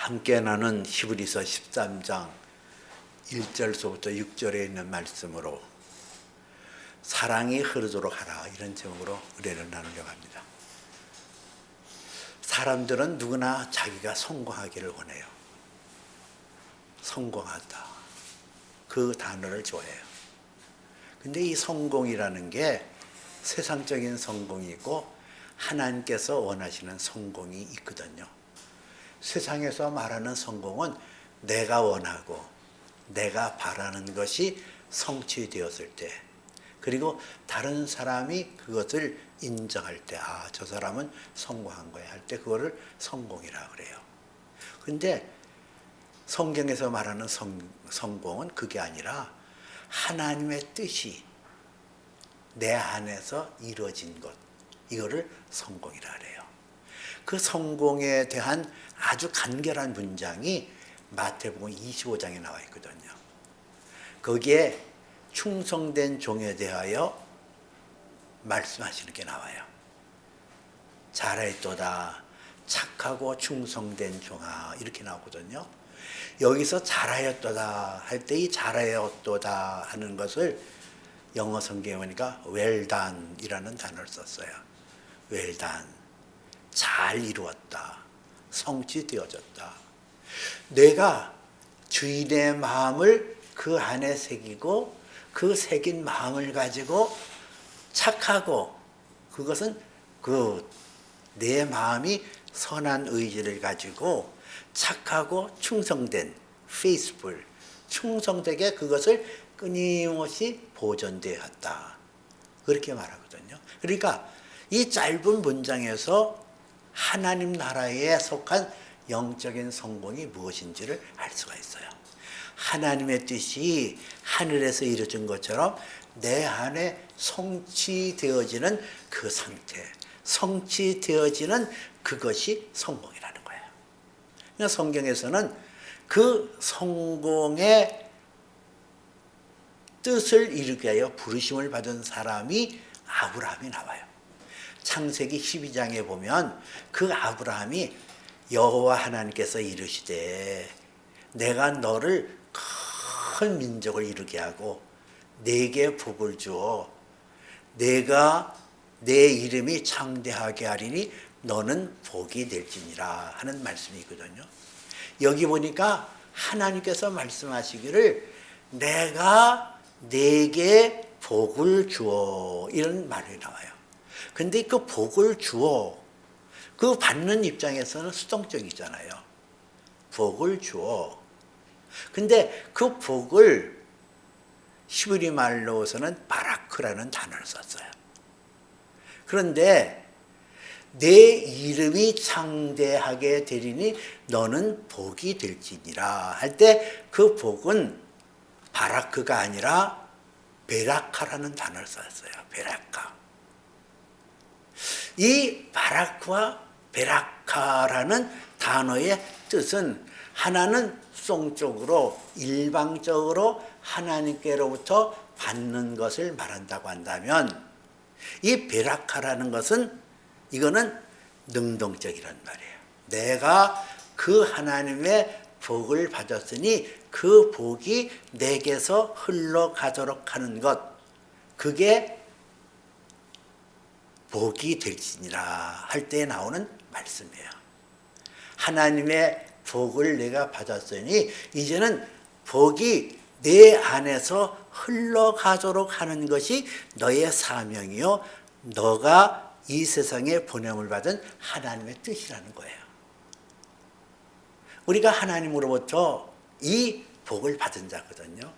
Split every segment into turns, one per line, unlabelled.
함께 나눈 히브리서 13장 1절서부터 6절에 있는 말씀으로 사랑이 흐르도록 하라, 이런 제목으로 의뢰를 나누려고 합니다. 사람들은 누구나 자기가 성공하기를 원해요. 성공하다, 그 단어를 좋아해요. 근데 이 성공이라는 게 세상적인 성공이 있고 하나님께서 원하시는 성공이 있거든요. 세상에서 말하는 성공은 내가 원하고 내가 바라는 것이 성취되었을 때, 그리고 다른 사람이 그것을 인정할 때, 아, 저 사람은 성공한 거야 할 때 그거를 성공이라고 그래요. 근데 성경에서 말하는 성공은 그게 아니라 하나님의 뜻이 내 안에서 이루어진 것, 이거를 성공이라 그래요. 그 성공에 대한 아주 간결한 문장이 마태복음 25장에 나와 있거든요. 거기에 충성된 종에 대하여 말씀하시는 게 나와요. 잘하였도다, 착하고 충성된 종아, 이렇게 나오거든요. 여기서 잘하였도다 할 때 이 잘하였도다 하는 것을 영어 성경에 보니까 well done 이라는 단어를 썼어요. well done, 잘 이루었다, 성취되어졌다. 내가 주인의 마음을 그 안에 새기고 그 새긴 마음을 가지고 착하고, 그것은 내 마음이 선한 의지를 가지고 착하고 충성된 faithful, 충성되게 그것을 끊임없이 보존되었다, 그렇게 말하거든요. 그러니까 이 짧은 문장에서 하나님 나라에 속한 영적인 성공이 무엇인지를 알 수가 있어요. 하나님의 뜻이 하늘에서 이루어진 것처럼 내 안에 성취되어지는 그 상태, 성취되어지는 그것이 성공이라는 거예요. 그러니까 성경에서는 그 성공의 뜻을 이루게 하여 부르심을 받은 사람이 아브라함이 나와요. 창세기 12장에 보면 그 아브라함이 여호와 하나님께서 이르시되 내가 너를 큰 민족을 이루게 하고 네게 복을 주어 내가 내 이름이 창대하게 하리니 너는 복이 될지니라 하는 말씀이 있거든요. 여기 보니까 하나님께서 말씀하시기를 내가 네게 복을 주어, 이런 말이 나와요. 근데 그 복을 주어, 그 받는 입장에서는 수동적이잖아요. 복을 주어. 근데 그 복을 히브리 말로서는 바라크라는 단어를 썼어요. 그런데 내 이름이 창대하게 되리니 너는 복이 될지니라 할 때 그 복은 바라크가 아니라 베라카라는 단어를 썼어요. 베라카. 이 바라크와 베라카라는 단어의 뜻은, 하나는 수동적으로 일방적으로 하나님께로부터 받는 것을 말한다고 한다면, 이 베라카라는 것은 이거는 능동적이란 말이에요. 내가 그 하나님의 복을 받았으니 그 복이 내게서 흘러가도록 하는 것, 그게 복이 될지니라 할 때 나오는 말씀이에요. 하나님의 복을 내가 받았으니 이제는 복이 내 안에서 흘러가도록 하는 것이 너의 사명이요, 너가 이 세상에 보냄을 받은 하나님의 뜻이라는 거예요. 우리가 하나님으로부터 이 복을 받은 자거든요.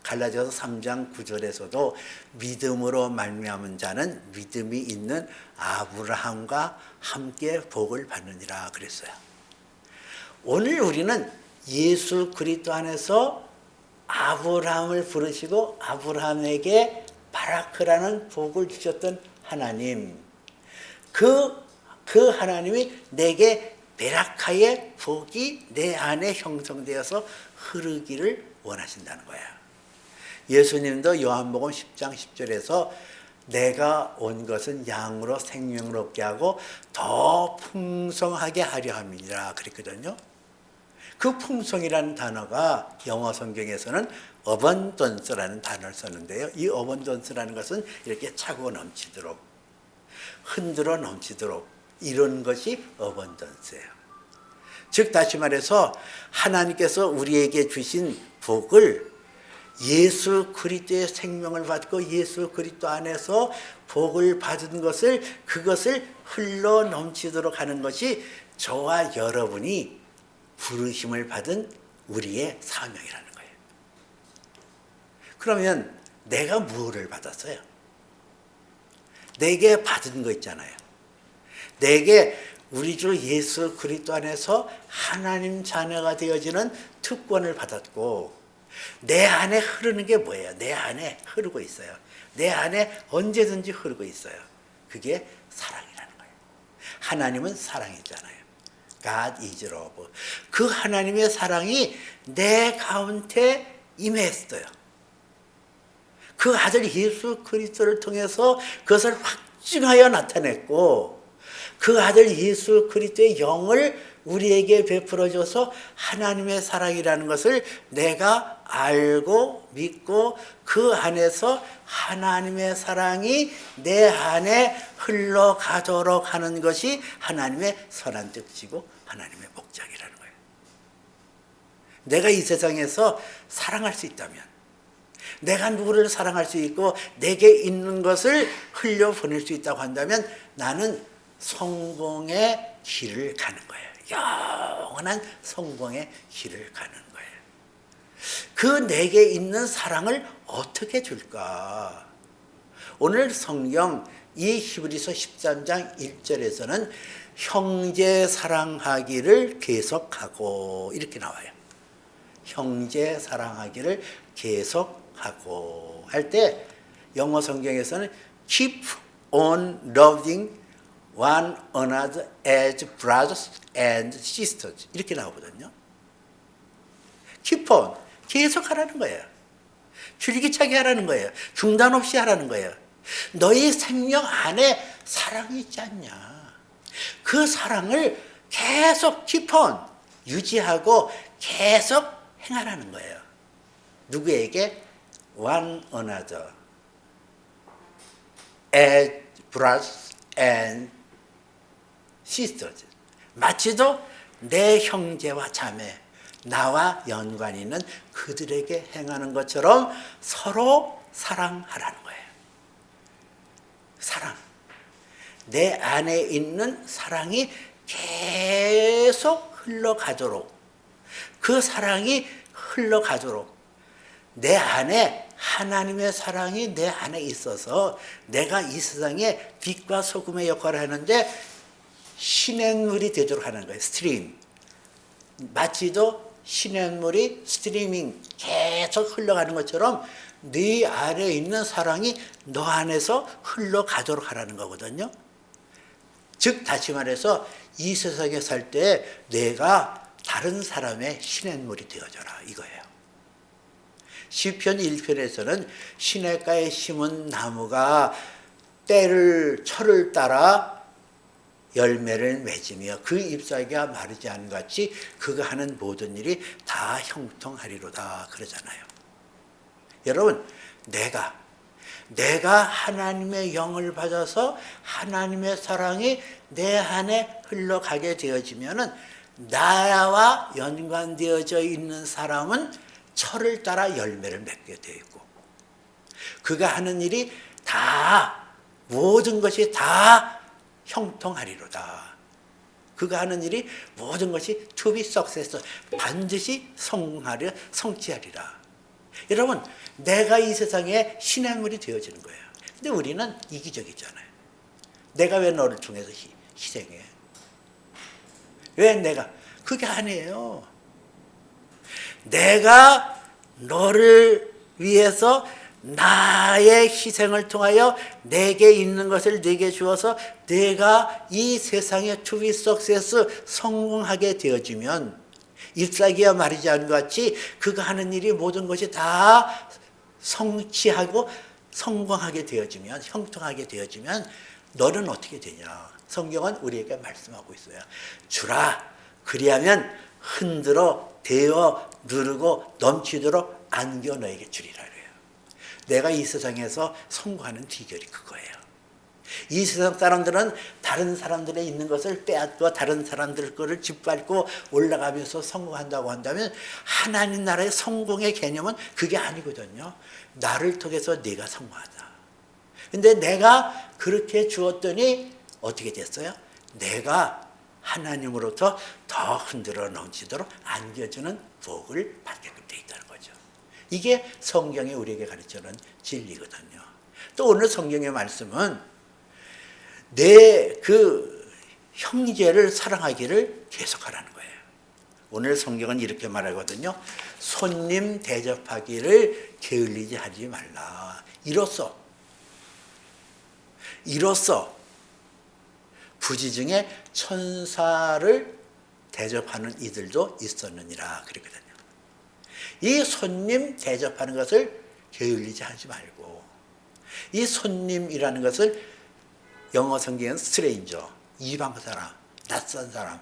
갈라디아서 3장 9절에서도 믿음으로 말미암은 자는 믿음이 있는 아브라함과 함께 복을 받느니라 그랬어요. 오늘 우리는 예수 그리스도 안에서 아브라함을 부르시고 아브라함에게 바라크라는 복을 주셨던 하나님, 그 하나님이 내게 베라카의 복이 내 안에 형성되어서 흐르기를 원하신다는 거야. 예수님도 요한복음 10장 10절에서 내가 온 것은 양으로 생명을 얻게 하고 더 풍성하게 하려 함이니라 그랬거든요. 그 풍성이라는 단어가 영어 성경에서는 abundance라는 단어를 썼는데요. 이 abundance라는 것은 이렇게 차고 넘치도록, 흔들어 넘치도록 이런 것이 abundance예요. 즉 다시 말해서 하나님께서 우리에게 주신 복을 예수 그리스도의 생명을 받고 예수 그리스도 안에서 복을 받은 것을, 그것을 흘러 넘치도록 하는 것이 저와 여러분이 부르심을 받은 우리의 사명이라는 거예요. 그러면 내가 무엇을 받았어요? 내게 받은 거 있잖아요. 내게 우리 주 예수 그리스도 안에서 하나님 자녀가 되어지는 특권을 받았고, 내 안에 흐르는 게 뭐예요? 내 안에 흐르고 있어요. 내 안에 언제든지 흐르고 있어요. 그게 사랑이라는 거예요. 하나님은 사랑이잖아요. God is love. 그 하나님의 사랑이 내 가운데 임했어요. 그 아들 예수 그리스도를 통해서 그것을 확증하여 나타냈고, 그 아들 예수 그리스도의 영을 우리에게 베풀어줘서 하나님의 사랑이라는 것을 내가 알고 믿고 그 안에서 하나님의 사랑이 내 안에 흘러가도록 하는 것이 하나님의 선한 뜻이고 하나님의 목적이라는 거예요. 내가 이 세상에서 사랑할 수 있다면, 내가 누구를 사랑할 수 있고 내게 있는 것을 흘려보낼 수 있다고 한다면 나는 성공의 길을 가는 거예요. 영원한 성공의 길을 가는 거예요. 그 내게 있는 사랑을 어떻게 줄까? 오늘 성경 이 히브리서 13장 1절에서는 형제 사랑하기를 계속하고 이렇게 나와요. 형제 사랑하기를 계속하고 할 때 영어 성경에서는 keep on loving one another as brothers and sisters 이렇게 나오거든요. keep on, 계속 하라는 거예요. 줄기차게 하라는 거예요. 중단 없이 하라는 거예요. 너희 생명 안에 사랑이 있지 않냐. 그 사랑을 계속 keep on, 유지하고 계속 행하라는 거예요. 누구에게? one another as brothers and sisters. 마치도 내 형제와 자매, 나와 연관 있는 그들에게 행하는 것처럼 서로 사랑하라는 거예요. 사랑. 내 안에 있는 사랑이 계속 흘러가도록, 그 사랑이 흘러가도록 내 안에 하나님의 사랑이 내 안에 있어서 내가 이 세상에 빛과 소금의 역할을 하는데 시냇물이 되도록 하는 거예요. 스트림. 마치도 시냇물이 스트리밍 계속 흘러가는 것처럼 네 안에 있는 사랑이 너 안에서 흘러가도록 하라는 거거든요. 즉 다시 말해서 이 세상에 살 때 내가 다른 사람의 시냇물이 되어져라 이거예요. 시편 1편에서는 시냇가에 심은 나무가 철을 따라 열매를 맺으며 그 잎사귀가 마르지 않은 같이 그가 하는 모든 일이 다 형통하리로다 그러잖아요. 여러분, 내가 하나님의 영을 받아서 하나님의 사랑이 내 안에 흘러가게 되어지면은 나와 연관되어져 있는 사람은 철을 따라 열매를 맺게 되어 있고, 그가 하는 일이 다, 모든 것이 다 형통하리로다. 그가 하는 일이 모든 것이 to be success, 반드시 성취하리라. 여러분, 내가 이 세상에 시냇물이 되어지는 거예요. 근데 우리는 이기적이잖아요. 내가 왜 너를 통해서 희생해? 왜 내가? 그게 아니에요. 내가 너를 위해서 나의 희생을 통하여 내게 있는 것을 내게 주어서 내가 이 세상의 to be success 성공하게 되어지면, 잎사귀가 마르지 않은 것 같이 그가 하는 일이 모든 것이 다 성취하고 성공하게 되어지면, 형통하게 되어지면 너는 어떻게 되냐? 성경은 우리에게 말씀하고 있어요. 주라. 그리하면 흔들어 대어 누르고 넘치도록 안겨 너에게 주리라 그래요. 내가 이 세상에서 성공하는 비결이 그거예요. 이 세상 사람들은 다른 사람들의 있는 것을 빼앗고 다른 사람들 거를 짓밟고 올라가면서 성공한다고 한다면 하나님 나라의 성공의 개념은 그게 아니거든요. 나를 통해서 네가 성공하자. 근데 내가 그렇게 주었더니 어떻게 됐어요? 내가 하나님으로부터 더 흔들어 넘치도록 안겨주는 복을 받게끔 돼 있다는 거죠. 이게 성경이 우리에게 가르쳐주는 진리거든요. 또 오늘 성경의 말씀은 내 그 형제를 사랑하기를 계속하라는 거예요. 오늘 성경은 이렇게 말하거든요. 손님 대접하기를 게을리지 하지 말라. 이로써 부지 중에 천사를 대접하는 이들도 있었느니라 그랬거든요. 이 손님 대접하는 것을 게을리지 하지 말고, 이 손님이라는 것을 영어 성경은 스트레인저, 이방 사람, 낯선 사람,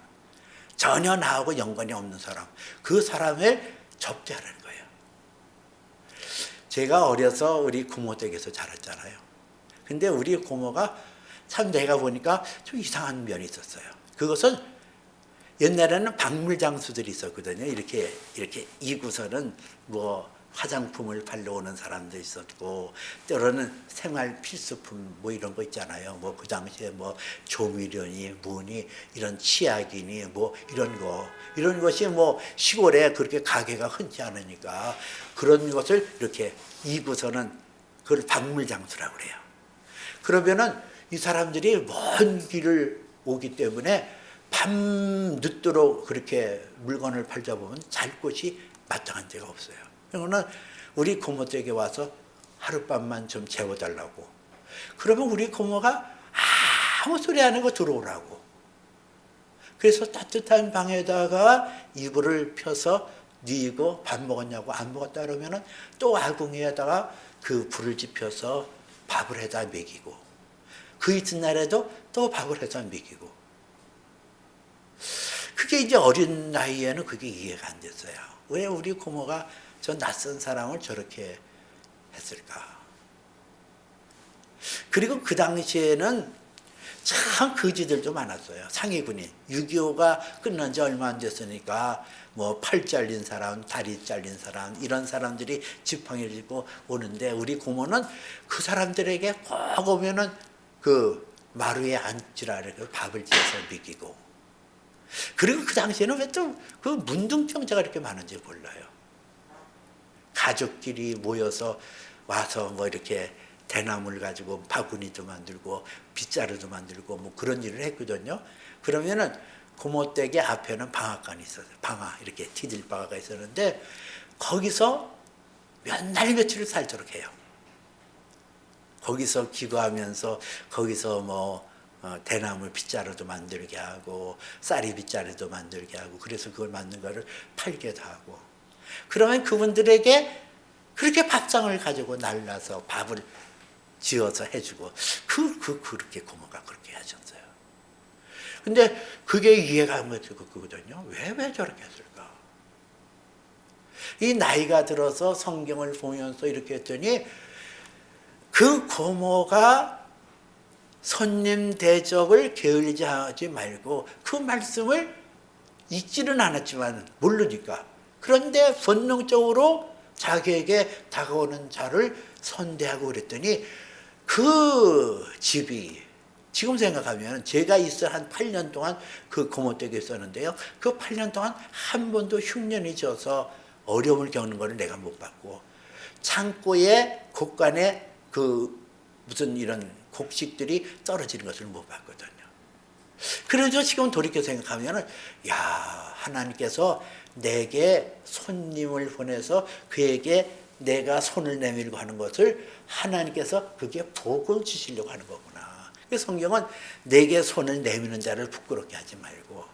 전혀 나하고 연관이 없는 사람, 그 사람을 접대하라는 거예요. 제가 어려서 우리 고모 댁에서 자랐잖아요. 근데 우리 고모가 참 내가 보니까 좀 이상한 면이 있었어요. 그것은 옛날에는 박물 장수들이 있었거든요. 이렇게 이구서는 뭐 화장품을 팔러 오는 사람도 있었고, 때로는 생활 필수품 뭐 이런 거 있잖아요. 뭐 그 당시에 뭐 조미료니 뭐니 이런 치약이니 뭐 이런 것이 뭐 시골에 그렇게 가게가 흔치 않으니까 그런 것을 이렇게 이구서는 그걸 박물 장수라고 그래요. 그러면은 이 사람들이 먼 길을 오기 때문에 밤 늦도록 그렇게 물건을 팔다 보면 잘 곳이 마땅한 데가 없어요. 그러면 우리 고모 댁에 와서 하룻밤만 좀 재워달라고. 그러면 우리 고모가 아무 소리 안 하고 들어오라고. 그래서 따뜻한 방에다가 이불을 펴서 뉘고 밥 먹었냐고 안 먹었다 그러면은 또 아궁이에다가 그 불을 지펴서 밥을 해다 먹이고, 그 이튿날에도 또 밥을 해서 먹이고. 그게 이제 어린 나이에는 그게 이해가 안 됐어요. 왜 우리 고모가 저 낯선 사람을 저렇게 했을까? 그리고 그 당시에는 참 거지들도 많았어요. 상위군인. 6.25가 끝난 지 얼마 안 됐으니까 뭐 팔 잘린 사람, 다리 잘린 사람 이런 사람들이 지팡이를 짚고 오는데 우리 고모는 그 사람들에게 꼭 오면은 그 마루에 앉으라 그래서 밥을 지어서 먹이고. 그리고 그 당시에는 왜 또 그 문둥병자가 이렇게 많은지 몰라요. 가족끼리 모여서 와서 뭐 이렇게 대나무를 가지고 바구니도 만들고 빗자루도 만들고 뭐 그런 일을 했거든요. 그러면은 고모 댁의 앞에는 방앗간이 있었어요. 방아 이렇게 티들방아가 있었는데 거기서 몇 날 며칠을 살도록 해요. 거기서 기거하면서 거기서 뭐 대나무 빗자루도 만들게 하고 쌀이 빗자루도 만들게 하고, 그래서 그걸 만든 거를 팔기도 하고. 그러면 그분들에게 그렇게 밥상을 가지고 날라서 밥을 지어서 해주고, 그렇게 고모가 그렇게 하셨어요. 근데 그게 이해가 안 되거든요. 왜 저렇게 했을까? 이 나이가 들어서 성경을 보면서 이렇게 했더니 그 고모가 손님 대접을 게을리지 하지 말고, 그 말씀을 읽지는 않았지만 모르니까, 그런데 본능적으로 자기에게 다가오는 자를 선대하고 그랬더니 그 집이, 지금 생각하면 제가 있어 한 8년 동안 그 고모 댁에 있었는데요. 그 8년 동안 한 번도 흉년이 져서 어려움을 겪는 것을 내가 못 봤고, 창고에 곳간에 그 무슨 이런 곡식들이 떨어지는 것을 못 봤거든요. 그래서 지금 돌이켜 생각하면 야, 하나님께서 내게 손님을 보내서 그에게 내가 손을 내밀고 하는 것을 하나님께서 그게 복을 주시려고 하는 거구나. 그래서 성경은 내게 손을 내미는 자를 부끄럽게 하지 말고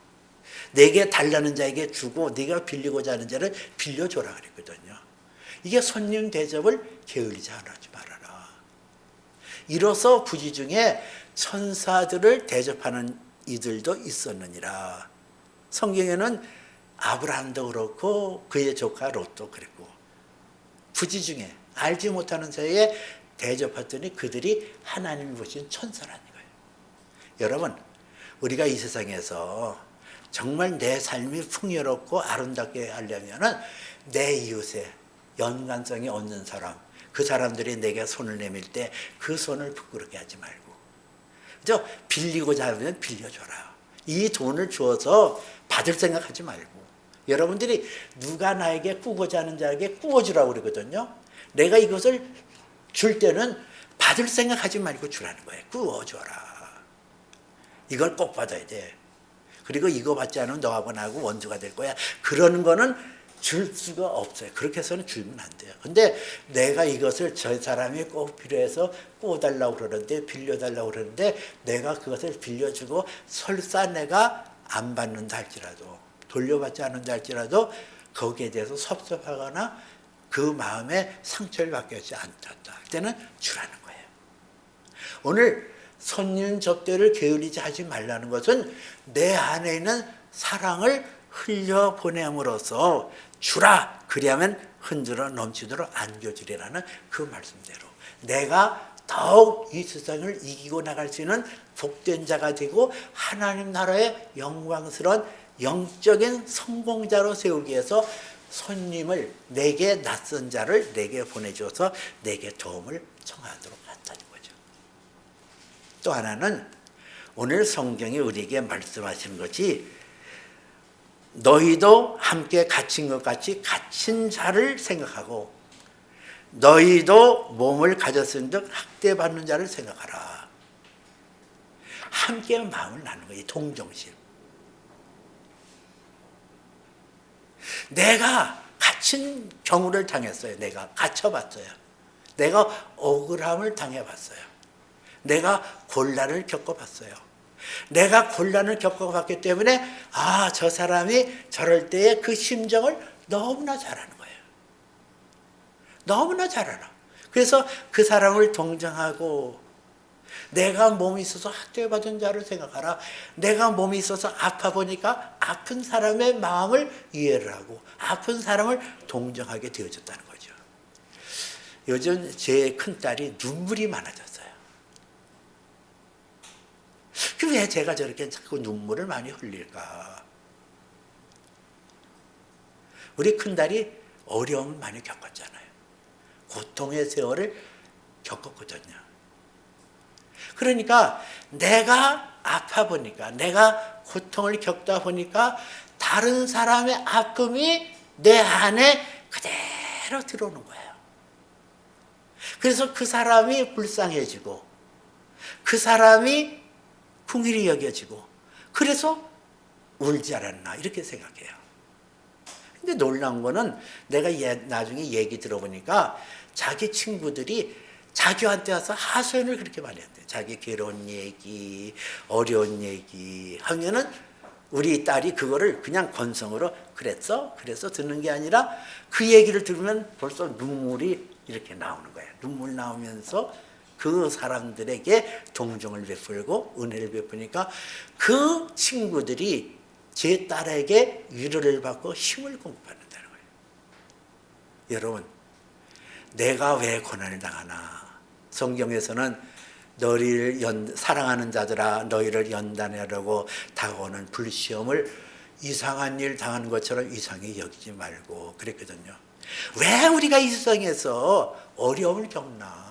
내게 달라는 자에게 주고 네가 빌리고자 하는 자를 빌려줘라 그랬거든요. 이게 손님 대접을 게을리지 하지 말아라. 이로써 부지 중에 천사들을 대접하는 이들도 있었느니라. 성경에는 아브라함도 그렇고 그의 조카 롯도 그랬고 부지 중에 알지 못하는 사이에 대접했더니 그들이 하나님이 보신 천사라는 거예요. 여러분, 우리가 이 세상에서 정말 내 삶이 풍요롭고 아름답게 하려면은 내 이웃에 연관성이 없는 사람, 그 사람들이 내게 손을 내밀 때 그 손을 부끄럽게 하지 말고, 그죠? 빌리고자 하면 빌려줘라. 이 돈을 주어서 받을 생각하지 말고, 여러분들이 누가 나에게 꾸고자 하는 자에게 꾸어주라고 그러거든요. 내가 이것을 줄 때는 받을 생각하지 말고 주라는 거예요. 꾸어줘라. 이걸 꼭 받아야 돼. 그리고 이거 받지 않으면 너하고 나하고 원수가 될 거야. 그러는 거는 줄 수가 없어요. 그렇게 해서는 주면 안 돼요. 근데 내가 이것을 저 사람이 꼭 필요해서 꾸어달라고 그러는데, 빌려달라고 그러는데, 내가 그것을 빌려주고 설사 내가 안 받는다 할지라도, 돌려받지 않는다 할지라도 거기에 대해서 섭섭하거나 그 마음에 상처를 받게 하지 않다. 그때는 주라는 거예요. 오늘 손님 접대를 게을리지 하지 말라는 것은 내 안에 있는 사랑을 흘려보냄으로써 주라. 그리하면 흔들어 넘치도록 안겨주리라는 그 말씀대로 내가 더욱 이 세상을 이기고 나갈 수 있는 복된 자가 되고 하나님 나라의 영광스러운 영적인 성공자로 세우기 위해서 손님을, 내게 낯선 자를 내게 보내줘서 내게 도움을 청하도록 한다는 거죠. 또 하나는 오늘 성경이 우리에게 말씀하시는 것이 너희도 함께 갇힌 것 같이 갇힌 자를 생각하고 너희도 몸을 가졌은 즉 학대받는 자를 생각하라. 함께 마음을 나누는 거예요. 동정심. 내가 갇힌 경우를 당했어요. 내가 갇혀봤어요. 내가 억울함을 당해봤어요. 내가 곤란을 겪어봤어요. 내가 곤란을 겪어봤기 때문에 저 사람이 저럴 때의 그 심정을 너무나 잘 아는 거예요. 너무나 잘 알아. 그래서 그 사람을 동정하고, 내가 몸이 있어서 학대받은 자를 생각하라. 내가 몸이 있어서 아파 보니까 아픈 사람의 마음을 이해를 하고 아픈 사람을 동정하게 되어졌다는 거죠. 요즘 제 큰딸이 눈물이 많아졌어요. 왜 제가 저렇게 자꾸 눈물을 많이 흘릴까? 우리 큰딸이 어려움을 많이 겪었잖아요. 고통의 세월을 겪었거든요. 그러니까 내가 아파 보니까, 내가 고통을 겪다 보니까 다른 사람의 아픔이 내 안에 그대로 들어오는 거예요. 그래서 그 사람이 불쌍해지고 그 사람이 긍휼히 여겨지고, 그래서 울지 않았나 이렇게 생각해요. 근데 놀라운 거는 내가 나중에 얘기 들어보니까 자기 친구들이 자기한테 와서 하소연을 그렇게 많이 했대요. 자기 괴로운 얘기, 어려운 얘기 하면은 우리 딸이 그거를 그냥 건성으로 그랬어? 그래서 듣는 게 아니라 그 얘기를 들으면 벌써 눈물이 이렇게 나오는 거예요. 눈물 나오면서 그 사람들에게 동정을 베풀고 은혜를 베푸니까 그 친구들이 제 딸에게 위로를 받고 힘을 공급받는다는 거예요. 여러분, 내가 왜 고난을 당하나? 성경에서는 너희를 사랑하는 자들아 너희를 연단하려고 다가오는 불시험을 이상한 일 당하는 것처럼 이상히 여기지 말고 그랬거든요. 왜 우리가 이 세상에서 어려움을 겪나?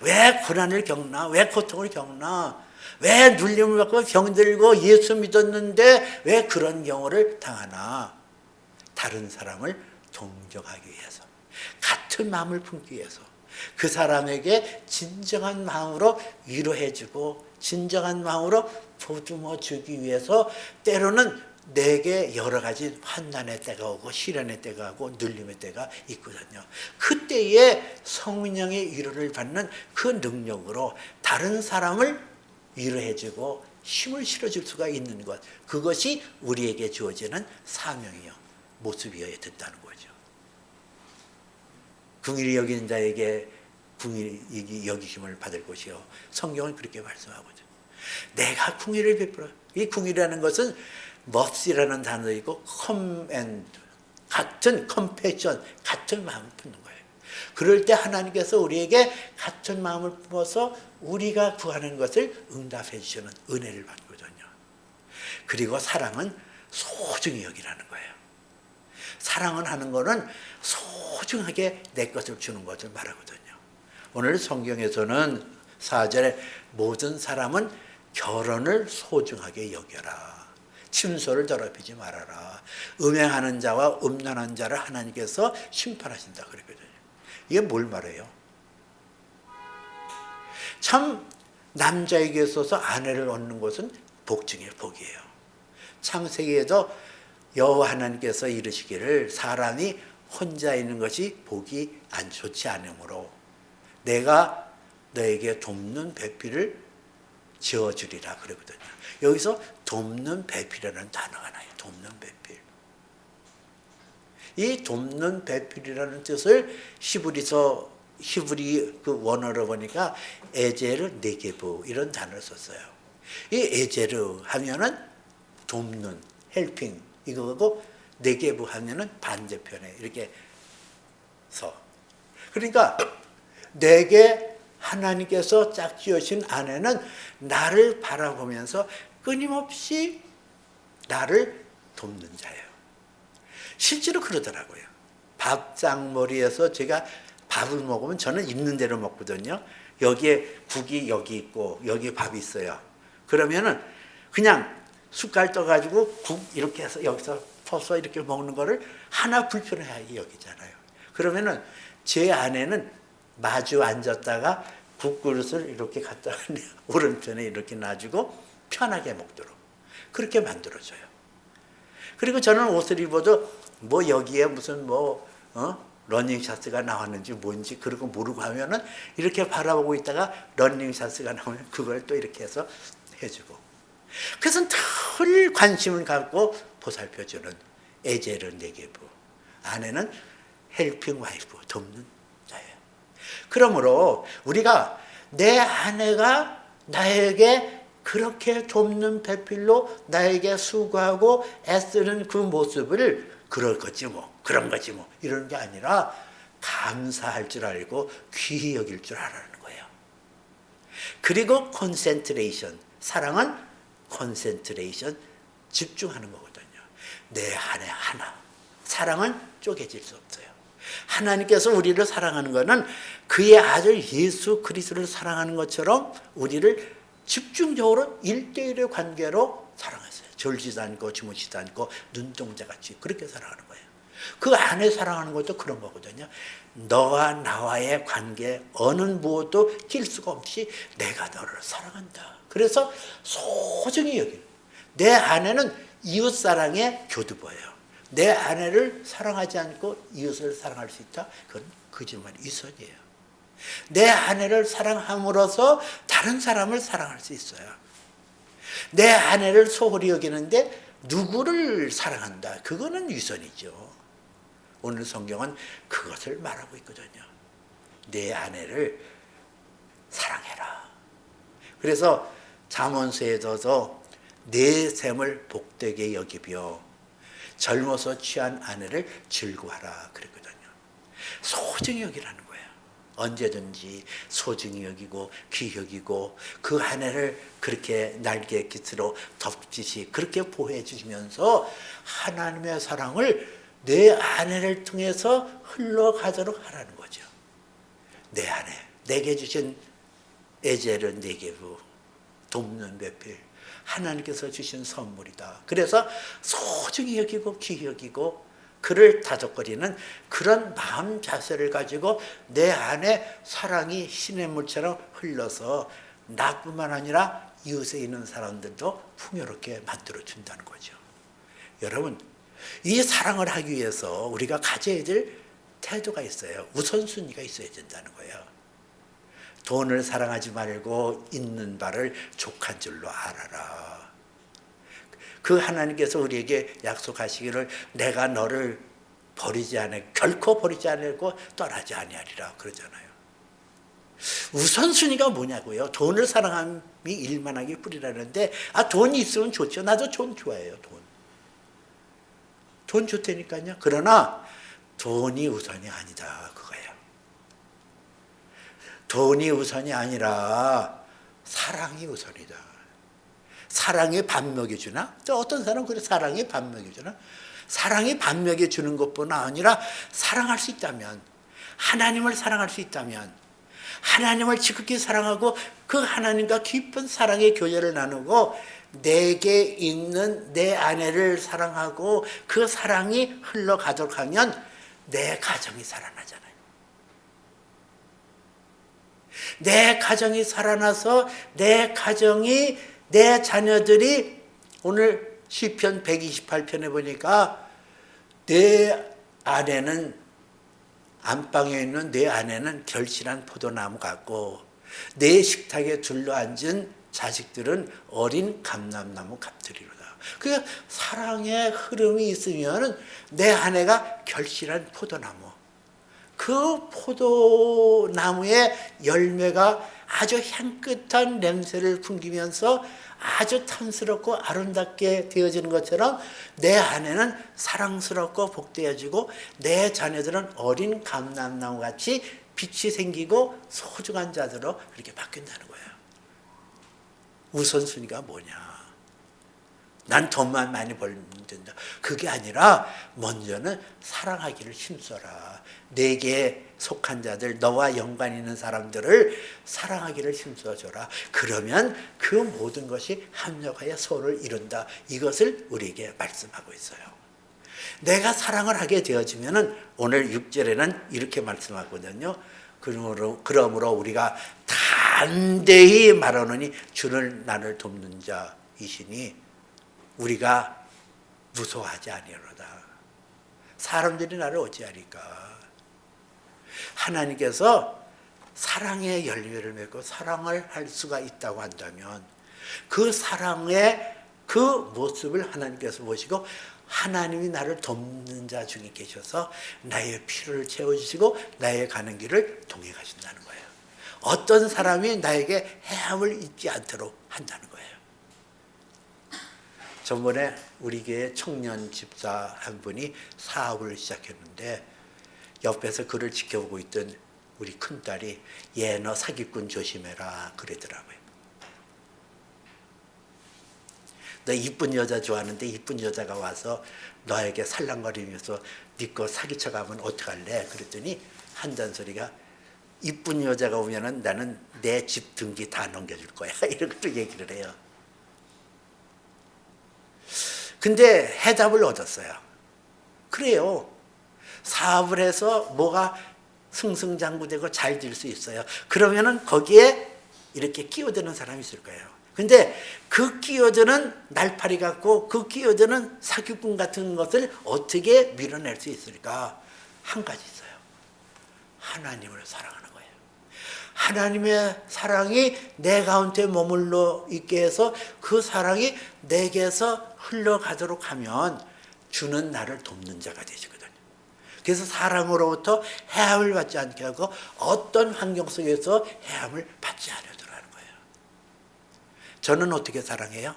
왜 고난을 겪나? 왜 고통을 겪나? 왜 눌림을 받고 병들고 예수 믿었는데 왜 그런 경우를 당하나? 다른 사람을 동정하기 위해서, 같은 마음을 품기 위해서, 그 사람에게 진정한 마음으로 위로해주고 진정한 마음으로 보듬어 주기 위해서 때로는 내게 여러 가지 환난의 때가 오고 시련의 때가 오고 눌림의 때가 있거든요. 그때에 성령의 위로를 받는 그 능력으로 다른 사람을 위로해주고 힘을 실어줄 수가 있는 것, 그것이 우리에게 주어지는 사명이요 모습이어야 된다는 거죠. 긍휼히 여기는 자에게 긍휼히 여기심을 받을 것이요, 성경은 그렇게 말씀하거든요. 내가 긍휼을 베풀어. 이 긍휼이라는 것은 머시라는 단어도 있고 컴앤드 같은 컴패션 같은 마음을 품는 거예요. 그럴 때 하나님께서 우리에게 같은 마음을 품어서 우리가 구하는 것을 응답해 주시는 은혜를 받거든요. 그리고 사랑은 소중히 여기라는 거예요. 사랑은 하는 거는 소중하게 내 것을 주는 것을 말하거든요. 오늘 성경에서는 4절에 모든 사람은 결혼을 소중하게 여겨라. 침소를 더럽히지 말아라. 음행하는 자와 음란한 자를 하나님께서 심판하신다 그랬거든요. 이게 뭘 말해요? 참 남자에게 있어서 아내를 얻는 것은 복 중에 복이에요. 창세기에도 여호와 하나님께서 이르시기를 사람이 혼자 있는 것이 복이 안 좋지 않으므로 내가 너에게 돕는 배필을 지어주리라 그러거든요. 여기서 돕는 배필이라는 단어가 나요. 돕는 배필. 이 돕는 배필이라는 뜻을 히브리 그 원어로 보니까 에제르 네게브 이런 단어를 썼어요. 이 에제르 하면은 돕는, 헬핑 이거고 네게브 하면은 반대편에 이렇게 서. 그러니까 내게 하나님께서 짝지으신 아내는 나를 바라보면서 끊임없이 나를 돕는 자예요. 실제로 그러더라고요. 밥상머리에서 제가 밥을 먹으면 저는 있는 대로 먹거든요. 여기에 국이 여기 있고 여기에 밥이 있어요. 그러면은 그냥 숟갈 떠가지고 국 이렇게 해서 여기서 퍼서 이렇게 먹는 거를 하나 불편하게 여기잖아요. 그러면은 제 아내는 마주 앉았다가 국그릇을 이렇게 갖다가 오른편에 이렇게 놔주고 편하게 먹도록 그렇게 만들어줘요. 그리고 저는 옷을 입어도 뭐 여기에 무슨 러닝샷스가 나왔는지 뭔지 그러고 모르고 하면은 이렇게 바라보고 있다가 러닝샷스가 나오면 그걸 또 이렇게 해서 해주고. 그래서 늘 관심을 갖고 보살펴주는 에제르 네게브. 아내는 헬핑 와이프, 돕는 자예요. 그러므로 우리가 내 아내가 나에게 그렇게 돕는 배필로 나에게 수고하고 애쓰는 그 모습을 그럴 거지 뭐, 그런 거지 뭐 이런 게 아니라 감사할 줄 알고 귀히 여길 줄 알아는 거예요. 그리고 콘센트레이션, 사랑은 콘센트레이션, 집중하는 거거든요. 내 아내 하나, 사랑은 쪼개질 수 없어요. 하나님께서 우리를 사랑하는 것은 그의 아들 예수 그리스도를 사랑하는 것처럼 우리를 집중적으로 1대1의 관계로 사랑했어요. 졸지도 않고 주무시도 않고 눈동자같이 그렇게 사랑하는 거예요. 그 안에 사랑하는 것도 그런 거거든요. 너와 나와의 관계 어느 무엇도 낄 수가 없이 내가 너를 사랑한다. 그래서 소중히 여기는 내 아내는 이웃사랑의 교두보예요. 내 아내를 사랑하지 않고 이웃을 사랑할 수 있다? 그건 거짓말, 위선이에요. 내 아내를 사랑함으로써 다른 사람을 사랑할 수 있어요. 내 아내를 소홀히 여기는데 누구를 사랑한다? 그거는 위선이죠. 오늘 성경은 그것을 말하고 있거든요. 내 아내를 사랑해라. 그래서 잠언서에서도 내 샘을 복되게 여기며 젊어서 취한 아내를 즐거워하라 그랬거든요. 소중히 여기라는 거예요. 언제든지 소중히 여기고 귀히 여기고 그 아내를 그렇게 날개 깃으로 덮듯이 그렇게 보호해 주시면서 하나님의 사랑을 내 아내를 통해서 흘러가도록 하라는 거죠. 내 아내, 내게 주신 에제르 네게브, 돕는 배필, 하나님께서 주신 선물이다. 그래서 소중히 여기고 귀히 여기고 그를 다독거리는 그런 마음 자세를 가지고 내 안에 사랑이 시냇물처럼 흘러서 나뿐만 아니라 이웃에 있는 사람들도 풍요롭게 만들어준다는 거죠. 여러분, 이 사랑을 하기 위해서 우리가 가져야 될 태도가 있어요. 우선순위가 있어야 된다는 거예요. 돈을 사랑하지 말고 있는 바를 족한 줄로 알아라. 그 하나님께서 우리에게 약속하시기를 내가 너를 버리지 않아 결코 버리지 않고 떠나지 아니하리라 그러잖아요. 우선순위가 뭐냐고요? 돈을 사랑함이 일만하기 뿌리라는데 돈이 있으면 좋죠. 나도 돈 좋아해요. 돈. 돈 좋다니까요. 그러나 돈이 우선이 아니다 그거예요. 돈이 우선이 아니라 사랑이 우선이다. 사랑이 밥 먹여주나? 또 어떤 사람은 그래, 사랑이 밥 먹여주나? 사랑이 밥 먹여주는 것뿐 아니라 사랑할 수 있다면, 하나님을 사랑할 수 있다면, 하나님을 지극히 사랑하고 그 하나님과 깊은 사랑의 교제를 나누고 내게 있는 내 아내를 사랑하고 그 사랑이 흘러가도록 하면 내 가정이 살아나잖아요. 내 가정이 살아나서 내 가정이, 내 자녀들이, 오늘 시편 128편에 보니까 내 아내는, 안방에 있는 내 아내는 결실한 포도나무 같고 내 식탁에 둘러앉은 자식들은 어린 감람나무 같으리로다. 그 사랑의 흐름이 있으면 내 아내가 결실한 포도나무, 그 포도나무의 열매가 아주 향긋한 냄새를 풍기면서 아주 탐스럽고 아름답게 되어지는 것처럼 내 아내는 사랑스럽고 복되어지고 내 자녀들은 어린 감람나무 같이 빛이 생기고 소중한 자들로 그렇게 바뀐다는 거예요. 우선순위가 뭐냐? 난 돈만 많이 벌면 된다. 그게 아니라 먼저는 사랑하기를 힘써라. 내게 속한 자들, 너와 연관 있는 사람들을 사랑하기를 힘써줘라. 그러면 그 모든 것이 합력하여 소를 이룬다. 이것을 우리에게 말씀하고 있어요. 내가 사랑을 하게 되어지면은 오늘 6절에는 이렇게 말씀하거든요. 그러므로 우리가 담대히 말하노니 주를 나를 돕는 자이시니 우리가 무서워하지 아니하로다. 사람들이 나를 어찌하리까? 하나님께서 사랑의 열매를 맺고 사랑을 할 수가 있다고 한다면 그 사랑의 그 모습을 하나님께서 보시고 하나님이 나를 돕는 자 중에 계셔서 나의 필요를 채워주시고 나의 가는 길을 통해 가신다는 거예요. 어떤 사람이 나에게 해함을 잊지 않도록 한다는 거예요. 전번에 우리 교회 청년 집사 한 분이 사업을 시작했는데 옆에서 그를 지켜보고 있던 우리 큰딸이 얘 너 사기꾼 조심해라 그러더라고요. 너 이쁜 여자 좋아하는데 이쁜 여자가 와서 너에게 살랑거리면서 네 거 사기쳐가면 어떡할래? 그랬더니 한 잔소리가 이쁜 여자가 오면은 나는 내 집 등기 다 넘겨줄 거야. 이렇게 얘기를 해요. 근데 해답을 얻었어요. 그래요. 사업을 해서 뭐가 승승장구되고 잘 될 수 있어요. 그러면은 거기에 이렇게 끼어드는 사람이 있을 거예요. 근데 그 끼어드는 날파리 같고 그 끼어드는 사기꾼 같은 것을 어떻게 밀어낼 수 있을까? 한 가지 있어요. 하나님을 사랑하는 거예요. 하나님의 사랑이 내 가운데 머물러 있게 해서 그 사랑이 내게서 흘러가도록 하면 주는 나를 돕는 자가 되시거든요. 그래서 사람으로부터 해함을 받지 않게 하고 어떤 환경 속에서 해함을 받지 않으도록 하는 거예요. 저는 어떻게 사랑해요?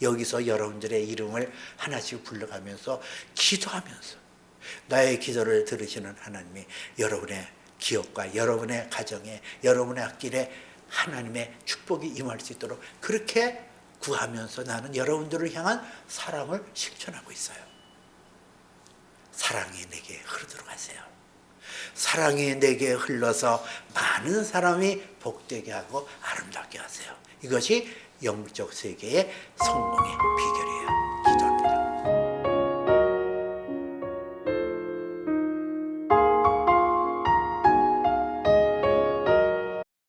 여기서 여러분들의 이름을 하나씩 불러가면서 기도하면서 나의 기도를 들으시는 하나님이 여러분의 기업과 여러분의 가정에 여러분의 앞길에 하나님의 축복이 임할 수 있도록 그렇게 구하면서 나는 여러분들을 향한 사랑을 실천하고 있어요. 사랑이 내게 흐르도록 하세요. 사랑이 내게 흘러서 많은 사람이 복되게 하고 아름답게 하세요. 이것이 영적 세계의 성공의 비결이에요.